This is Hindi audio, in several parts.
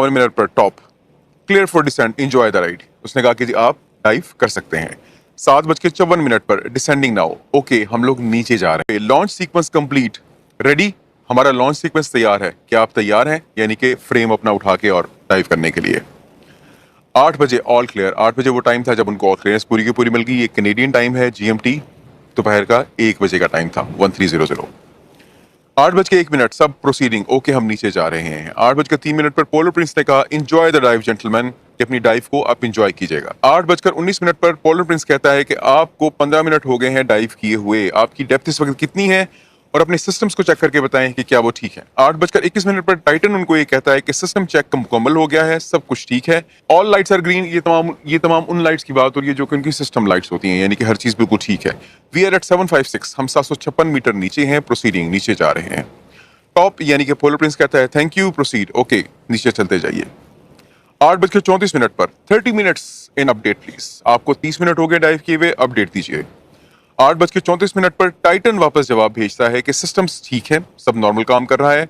51 मिनट पर top, clear for descent, enjoy the ride. उसने कहा कि जी आप डाइव कर सकते हैं। 7:54 पर डिसेंडिंग नाउ, ओके हम लोग नीचे जा रहे हैं। लॉन्च सीक्वेंस कंप्लीट, रेडी, हमारा लॉन्च सीक्वेंस तैयार है। क्या आप तैयार हैं? यानी कि फ्रेम अपना उठा के और डाइव करने के लिए। 8 बजे ऑल क्लियर। 8 बजे वो टाइम था जब उनको ऑल क्लियरेंस पूरी की पूरी मिल गई। ये कैनेडियन टाइम है, GMT, दोपहर का 1 बजे का टाइम था, 1300। 8:01 सब प्रोसीडिंग ओके, हम नीचे जा रहे हैं। 8:03 पर पोलर प्रिंस ने कहा एंजॉय द डाइव जेंटलमैन, कि अपनी डाइव को आप एंजॉय कीजिएगा। 8:19 पर पोलर प्रिंस कहता है कि आपको 15 मिनट हो गए हैं डाइव किए हुए, आपकी डेप्थ इस वक्त कितनी है और अपने सिस्टम्स को चेक करके बताएं कि क्या वो ठीक है। 8:21 पर टाइटन उनको ये कहता है कि सिस्टम चेक मुकम्मल हो गया है, सब कुछ ठीक है, ऑल लाइट्स आर ग्रीन। ये तमाम उन लाइट्स की बात हो रही है जो कि उनकी सिस्टम लाइट्स होती हैं, यानी कि हर चीज बिल्कुल ठीक है। वी आर एट 756, हम 756 मीटर नीचे हैं, प्रोसीडिंग, नीचे जा रहे हैं। टॉप यानी कि पोलर प्रिंस कहता है थैंक यू, प्रोसीड, ओके नीचे चलते जाइए। 8:34 पर 30 मिनट्स इन अपडेट प्लीज, आपको 30 मिनट हो गए डाइव किए हुए, अपडेट दीजिए। 8:34 पर टाइटन वापस जवाब भेजता है कि सिस्टम्स ठीक है, सब नॉर्मल काम कर रहा है,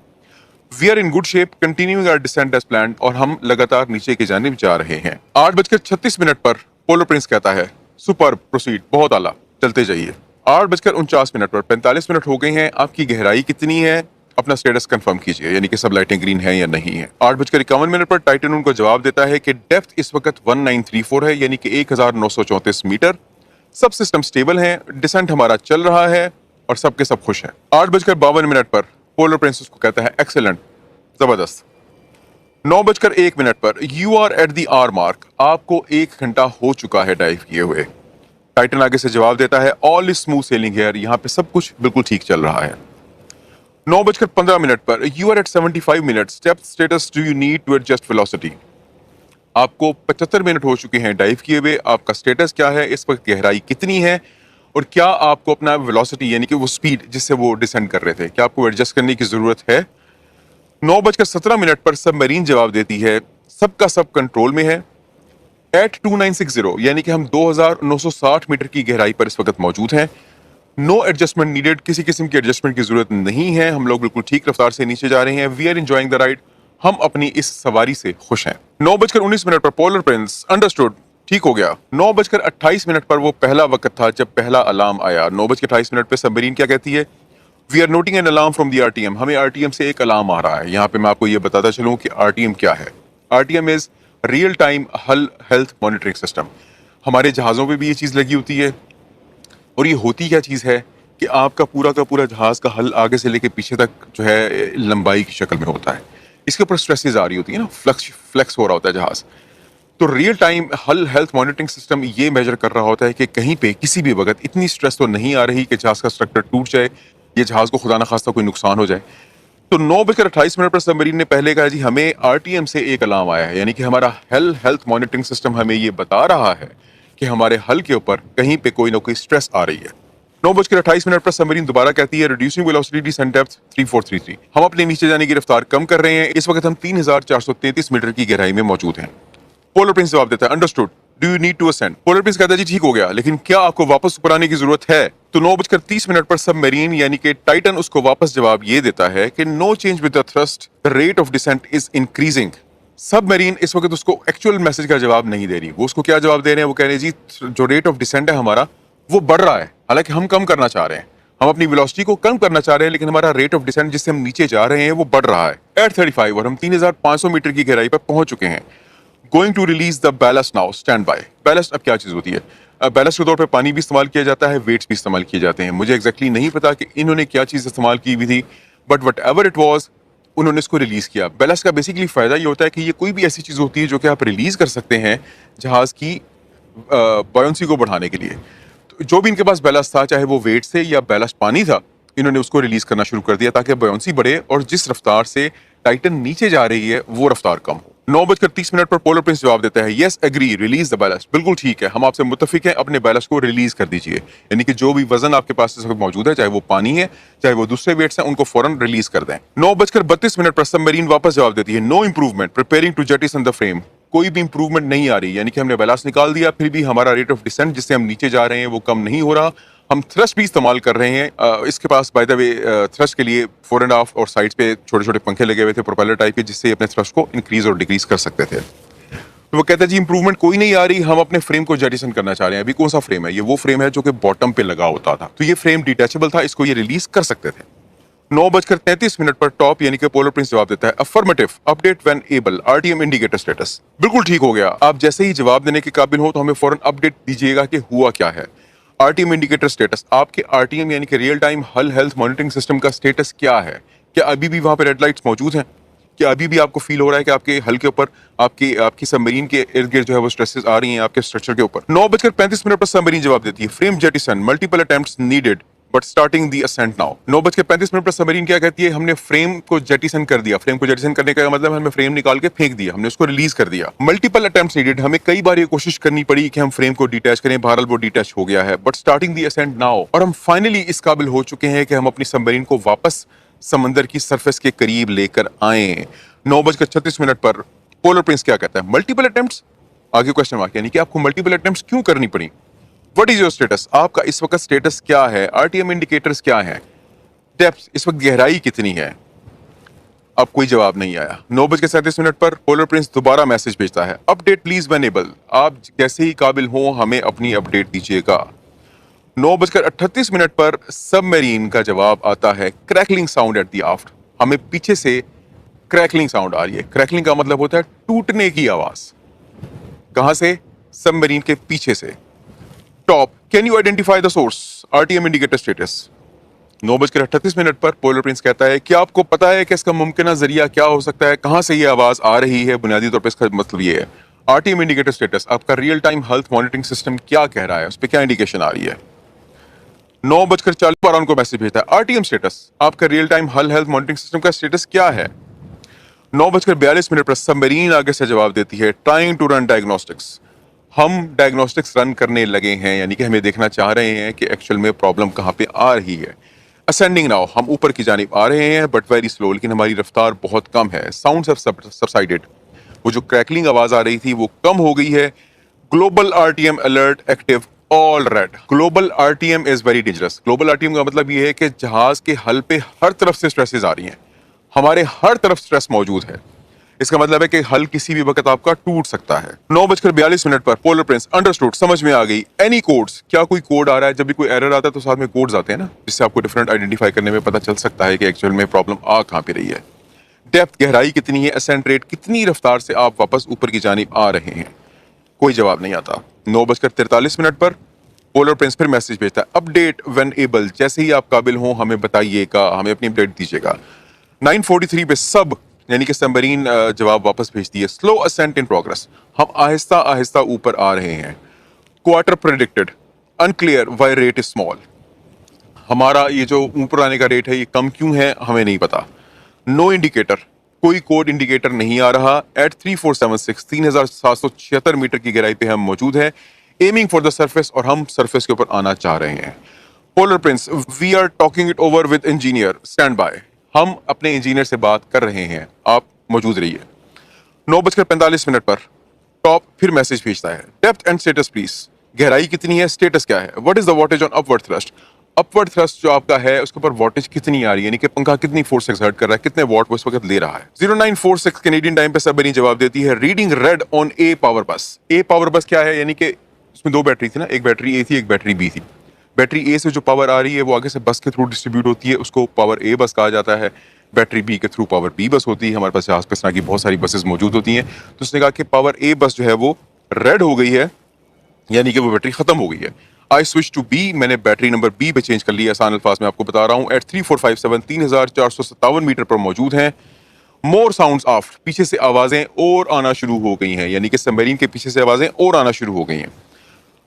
we are in good shape, continuing our descent as planned, और हम लगातार नीचे की जानिब जा रहे हैं। 8:36 पर पोलर प्रिंस कहता है सुपर, प्रोसीड, बहुत आला, चलते जाइए। 8:49 पर 45 मिनट हो गए हैं, आपकी गहराई कितनी है, अपना स्टेटस कंफर्म कीजिए, यानी कि सब लाइटें ग्रीन है या नहीं है। 8:51 पर टाइटन उनको जवाब देता है कि डेप्थ इस वक्त 1934 है, यानी कि 1934 मीटर, सब सिस्टम स्टेबल हैं, डिसेंट हमारा चल रहा है और सबके सब खुश हैं। 8:52 पर पोलर प्रिंस को कहता है एक्सेलेंट, जबरदस्त। 9:01 पर you are at the hour mark, आपको 1 घंटा हो चुका है डाइव किए हुए। टाइटन आगे से जवाब देता है all is smooth selling here, यहाँ पे सब कुछ बिल्कुल ठीक चल रहा है। 9:15 पर you are at 75 minute, step status do you need to adjust velocity, आपको 75 मिनट हो चुके हैं डाइव किए हुए, आपका स्टेटस क्या है, इस वक्त गहराई कितनी है और क्या आपको अपना वेलोसिटी यानी कि वो स्पीड जिससे वो डिसेंड कर रहे थे, क्या आपको एडजस्ट करने की जरूरत है। 9:17 पर सबमरीन जवाब देती है सबका सब कंट्रोल में है, एट 2960 यानी कि हम 2960 मीटर की गहराई पर इस वक्त मौजूद हैं। नो एडजस्टमेंट नीडेड, किसी किस्म की एडजस्टमेंट की जरूरत नहीं है, हम लोग बिल्कुल ठीक रफ्तार से नीचे जा रहे हैं। We are enjoying the ride, हम अपनी इस सवारी से खुश हैं। 9:19 पर पोलर प्रिंस अंडरस्टूड, ठीक हो गया। 9:28 पर वो पहला वक्त था जब पहला अलार्म आया। 9:28 पे सबमरीन क्या कहती है, we are noting an alarm from the RTM, हमें RTM से एक अलार्म आ रहा है। यहाँ पे मैं आपको ये बताता चलूँ कि RTM क्या है। RTM इज रियल टाइम हल हेल्थ मॉनिटरिंग सिस्टम। हमारे जहाज़ों पे भी ये चीज़ लगी होती है और ये होती क्या चीज़ है कि आपका पूरा का पूरा जहाज़ का हल आगे से लेके पीछे तक जो है लंबाई की शक्ल में होता है, इसके ऊपर स्ट्रेसेस आ रही होती है ना, फ्लेक्स हो रहा होता है जहाज़। तो रियल टाइम हल हेल्थ मॉनिटरिंग सिस्टम ये मेजर कर रहा होता है कि कहीं पे किसी भी वक्त इतनी स्ट्रेस तो नहीं आ रही कि जहाज़ का स्ट्रक्चर टूट जाए, ये जहाज़ को खुदा न खास्ता कोई नुकसान हो जाए। तो 9:28 पर सबमरीन ने पहले कहा जी हमें RTM से एक अलार्म आया है, यानी कि हमारा हेल्थ मॉनिटरिंग सिस्टम हमें ये बता रहा है कि हमारे हल के ऊपर कहीं पे कोई ना कोई स्ट्रेस आ रही है। 9:28 पर सबमरीन दोबारा कहती है रिड्यूसिंग वेलोसिटी डिसेंट डेप्थ 3433, हम अपने नीचे जाने की रफ्तार कम कर रहे हैं, इस वक्त हम 3433 मीटर की गहराई में मौजूद हैं। पोलर प्रिंस जवाब देता है understood, do you need to ascend, polar prince कहता है जी ठीक हो गया, लेकिन क्या आपको वापस ऊपर आने की जरूरत है। तो 9:30 पर सबमरीन यानी कि टाइटन उसको वापस जवाब ये देता है कि no change with the thrust, the rate of descent is increasing. Submarine इस वक्त उसको एक्चुअल मैसेज का जवाब नहीं दे रही, वो उसको क्या जवाब दे रहे हैं, वो कह रहे हैं जी जो रेट ऑफ डिसेंट है हमारा वो बढ़ रहा है, हालांकि हम कम करना चाह रहे हैं, हम अपनी वेलोसिटी को कम करना चाह रहे हैं, लेकिन हमारा रेट ऑफ डिसेंट जिससे हम नीचे जा रहे हैं वो बढ़ रहा है। एट 35 और हम 3500 मीटर की गहराई पर पहुंच चुके हैं। Going to release the ballast now, stand by. Ballast अब क्या चीज होती है, बैलेस्ट के तौर पे पानी भी इस्तेमाल किया जाता है, वेट्स भी इस्तेमाल किए जाते हैं। मुझे एग्जैक्टली नहीं पता कि इन्होंने क्या चीज इस्तेमाल की हुई थी, but what ever it was उन्होंने इसको रिलीज किया। बैलेस्ट का बेसिकली फायदा ये होता है कि ये कोई भी ऐसी चीज होती है जो कि आप रिलीज कर सकते हैं जहाज की बॉयंसी को बढ़ाने के लिए। तो जो भी इनके पास बैलेस्ट था, चाहे वो वेट से या बैलेस्ट पानी था, इन्होंने उसको रिलीज करना शुरू कर दिया ताकि बॉयंसी बढ़े और जिस रफ्तार से टाइटन नीचे जा रही है वो रफ्तार कम हो। 9:30 पर पोलर प्रिंस जवाब देता है yes agree release the ballast, बिल्कुल ठीक है, हम आपसे मुत्तफिक हैं, अपने बैलेस्ट को रिलीज कर दीजिए। यानी कि जो भी वजन आपके पास इस वक्त मौजूद है, चाहे वो पानी है चाहे वो दूसरे वेट्स हैं, उनको फौरन रिलीज कर दें। 9:32 पर सबमरीन वापस जवाब देती है no improvement, preparing to jettison the frame, कोई भी इंप्रूवमेंट नहीं आ रही, यानी कि हमने बैलेंस निकाल दिया फिर भी हमारा रेट ऑफ डिसेंट जिससे हम नीचे जा रहे हैं वो कम नहीं हो रहा, हम थ्रस्ट भी इस्तेमाल कर रहे हैं। इसके पास बाय द वे थ्रस्ट के लिए 4.5 और साइड्स पे छोटे छोटे पंखे लगे हुए थे प्रोपेलर टाइप के, जिससे अपने थ्रस्ट को इंक्रीज और डिक्रीज कर सकते थे। तो वो कहते हैं जी इंप्रूवमेंट कोई नहीं आ रही, हम अपने फ्रेम को जेटिसन करना चाह रहे हैं। अभी कौन सा फ्रेम है? ये वो फ्रेम है जो कि बॉटम पे लगा होता था, तो ये फ्रेम डिटैचेबल था, इसको ये रिलीज कर सकते थे। 9:33 पर टॉप यानी कि पोलर प्रिंस जवाब देता है affirmative, update when able, RTM indicator status. बिल्कुल ठीक हो गया। आप जैसे ही जवाब देने के काबिल हो तो हमें फौरन अपडेट दीजिएगा कि हुआ क्या है। आरटीएम इंडिकेटर स्टेटस, आपके आरटीएम यानी कि रियल टाइम हल हेल्थ मॉनिटरिंग सिस्टम का स्टेटस क्या है? क्या अभी भी वहां पे रेड लाइट्स मौजूद हैं? क्या अभी भी आपको फील हो रहा है कि आपके हल के ऊपर आपकी सबमरीन के इर्द गिर्द जो है वो स्ट्रेसेस आ रही हैं आपके स्ट्रक्चर के ऊपर? 9:35 पर सबमरीन जवाब देती है frame jettison, multiple attempts needed but starting the ascent now. 9:35 पर सबमरीन क्या कहती है? हमने फ्रेम को जेटिसन कर दिया। फ्रेम को जेटिसन करने का मतलब हमने फ्रेम निकाल के फेंक दिया, हमने उसको रिलीज कर दिया। मल्टीपल अटेम्प्ट्स नीडेड, हमें कई बार ये कोशिश करनी पड़ी कि हम फ्रेम को डिटैच करें, बहरहाल वो डिटैच हो गया है। But starting the ascent now, और हम फाइनली इस काबिल हो चुके हैं कि हम अपनी सबमरीन को वापस समंदर की सरफेस के करीब लेकर आए। 9:36 पर पोलर प्रिंस क्या कहता है? मल्टीपल अटेम्प्ट्स, आगे क्वेश्चन मार्क, यानी कि आपको मल्टीपल अटेम्प्ट्स क्यों करनी पड़ी? व्हाट इज योर स्टेटस, आपका इस वक्त स्टेटस क्या है? आरटीएम इंडिकेटर्स क्या है? डेप्थ, इस वक्त गहराई कितनी है? अब कोई जवाब नहीं आया। 9:37 पर पोलर प्रिंस दोबारा मैसेज भेजता है अपडेट प्लीज व्हेन एबल, आप जैसे ही काबिल हो हमें अपनी अपडेट दीजिएगा। 9:38 पर सबमरीन का जवाब आता है क्रैकलिंग साउंड एट द आफ्ट, हमें पीछे से क्रैकलिंग साउंड आ रही है। क्रैकलिंग का मतलब होता है टूटने की आवाज। कहां से? सबमरीन के पीछे से। Top, can you identify the source, RTM indicator status. 9:38 पर पोलर प्रिंस कहता है क्या आपको पता है कि इसका मुमकिन जरिया क्या हो सकता है? कहां से ये आवाज आ रही है? बुनियादी तौर पर इसका मतलब ये है आरटीएम इंडिकेटर स्टेटस, आपका real time health monitoring system क्या कह रहा है, उस पर क्या इंडिकेशन आ रही है? 9:40 पर उनको मैसेज भेजता है आरटीएम स्टेटस, आपका real time health monitoring system का स्टेटस क्या है? 9:42 पर सबमरीन आगे से जवाब देती है ट्राइंग टू रन डायग्नोस्टिक्स, हम डायग्नोस्टिक्स रन करने लगे हैं, यानी कि हमें देखना चाह रहे हैं कि एक्चुअल में प्रॉब्लम कहां पे आ रही है। असेंडिंग नाउ, हम ऊपर की जानिब आ रहे हैं बट वेरी स्लो, लेकिन हमारी रफ्तार बहुत कम है। साउंड्स हैव सबसाइडेड, वो जो क्रैकलिंग आवाज आ रही थी वो कम हो गई है। Global RTM alert active all red, global RTM is very dangerous. Global RTM का मतलब ये है कि जहाज के हल पे हर तरफ से स्ट्रेसेस आ रही हैं, हमारे हर तरफ स्ट्रेस मौजूद है। इसका मतलब है कि हल किसी भी वक्त आपका टूट सकता है। 9:42 पर पोलर प्रिंस अंडरस्टूड, समझ में आ गई। एनी कोड्स, क्या कोई कोड आ रहा है? जब भी कोई एरर आता है तो साथ में कोड्स आते हैं ना, जिससे आपको डिफरेंट आइडेंटिफाई करने में पता चल सकता है कि एक्चुअल में प्रॉब्लम आ कहां पे रही है। डेप्थ, गहराई कितनी है? असेंट रेट, कितनी रफ्तार से आप वापस ऊपर की जानिब आ रहे हैं? कोई जवाब नहीं आता। 9:43 पर पोलर प्रिंस फिर मैसेज भेजता है अपडेट व्हेन एबल, जैसे ही आप काबिल हो हमें बताइएगा, हमें अपनी अपडेट दीजिएगा। 9:43 पे सब यानी कि सबमरीन जवाब वापस भेजती है स्लो असेंट इन प्रोग्रेस, हम आहिस्ता आहिस्ता ऊपर आ रहे हैं। Quarter predicted unclear why rate is small, हमारा ये जो ऊपर आने का रेट है ये कम क्यों है हमें नहीं पता। नो इंडिकेटर, कोई कोड इंडिकेटर नहीं आ रहा। एट 3476 3776 मीटर की गहराई पे हम मौजूद हैं। एमिंग फॉर द सरफेस, और हम सरफेस के ऊपर आना चाह रहे हैं। Polar prince, we are talking it over with engineer, stand by, हम अपने इंजीनियर से बात कर रहे हैं, आप मौजूद रहिए। 9:45 पर टॉप फिर मैसेज भेजता है डेप्थ एंड स्टेटस प्लीज, गहराई कितनी है, स्टेटस क्या है? What is the wattage on upward thrust, upward thrust जो आपका है उसके ऊपर वॉटेज कितनी आ रही है, यानी कि पंखा कितनी फोर्स एक्सर्ट कर रहा है, कितने वॉट वो इस वक्त ले रहा है। 0946 कैनेडियन टाइम पे सबमरीन जवाब देती है reading red on A power बस। ए पावर बस क्या है? यानी कि उसमें दो बैटरी थी ना, एक बैटरी ए थी एक बैटरी बी थी। बैटरी ए से जो पावर आ रही है वो आगे से बस के थ्रू डिस्ट्रीब्यूट होती है, उसको पावर ए बस कहा जाता है। बैटरी बी के थ्रू पावर बी बस होती है। हमारे पास जहाज पे इस तरह की बहुत सारी बसेस मौजूद होती हैं। तो उसने कहा कि पावर ए बस जो है वो रेड हो गई है, यानी कि वो बैटरी खत्म हो गई है। आई स्विच टू बी, मैंने बैटरी नंबर बी पे चेंज कर लिया। आसान अल्फाज में आपको बता रहा हूँ। एट 3457 3457 मीटर पर मौजूद हैं। मोर साउंड्स ऑफ, पीछे से आवाजें और आना शुरू हो गई हैं, यानी कि सबमरीन के पीछे से आवाजें और आना शुरू हो गई हैं।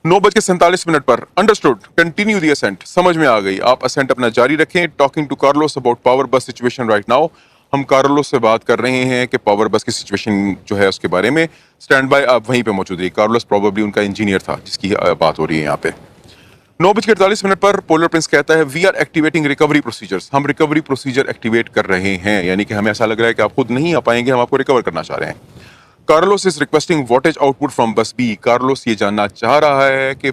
9:47 पर अंडरस्टूड, कंटिन्यू द असेंट, समझ में आ गई, आप असेंट अपना जारी रखें। Talking to Carlos about power bus situation right now, हम कार्लोस से बात कर रहे हैं कि पावर बस की सिचुएशन जो है उसके बारे में। स्टैंड बाय, आप वहीं पे मौजूद रहिए। कार्लोस प्रोबेबली उनका इंजीनियर था जिसकी बात हो रही है यहाँ पे। 9:48 पर पोलर प्रिंस कहता है we are activating recovery procedures, हम रिकवरी प्रोसीजर एक्टिवेट कर रहे हैं, यानी कि हमें ऐसा लग रहा है कि आप खुद नहीं आ पाएंगे, हम आपको रिकवर करना चाह रहे हैं। Carlos is requesting wattage output from बस बी, कार्लोस ये जानना चाह रहा है कि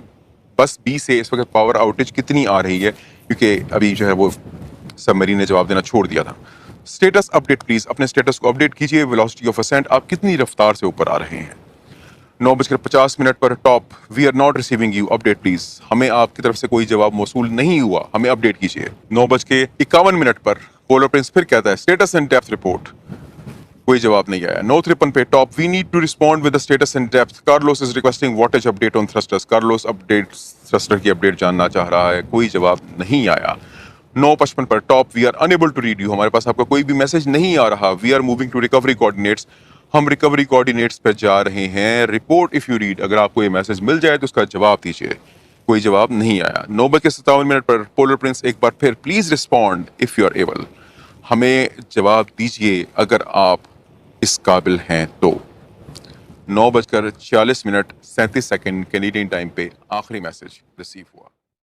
बस बी से इस वक्त पावर आउटेज कितनी आ रही है, क्योंकि अभी जो है वो सबमरीन ने जवाब देना छोड़ दिया था। स्टेटस अपडेट प्लीज, अपने स्टेटस को अपडेट कीजिए। वेलोसिटी ऑफ असेंट, आप कितनी रफ्तार से ऊपर आ रहे हैं। 9:50 पर top, we are not receiving you, update please, हमें आपकी तरफ से कोई जवाब मौसूल नहीं हुआ, हमें अपडेट कीजिए। 9:51 पर पोलर प्रिंस फिर कहता है स्टेटस एंड डेप्थ रिपोर्ट, कोई जवाब नहीं आया। 9:53 पे top, we need to respond with the status and depth, Carlos is requesting wattage update on thrusters, Carlos update thruster की अपडेट जानना चाह रहा है, कोई जवाब नहीं आया। 9:55 पर top, we are unable to read you, हमारे पास आपका कोई भी मैसेज नहीं आ रहा। We are moving to recovery coordinates, हम रिकवरी कोऑर्डिनेट्स पर जा रहे हैं। रिपोर्ट इफ यू रीड, अगर आपको ये मैसेज मिल जाए तो उसका जवाब दीजिए, कोई जवाब नहीं आया। 9:57 पर पोलर प्रिंस एक बार फिर, please respond if you are able, हमें जवाब दीजिए अगर आप इस काबिल हैं तो। 9:40 कैनेडियन टाइम पे आखिरी मैसेज रिसीव हुआ।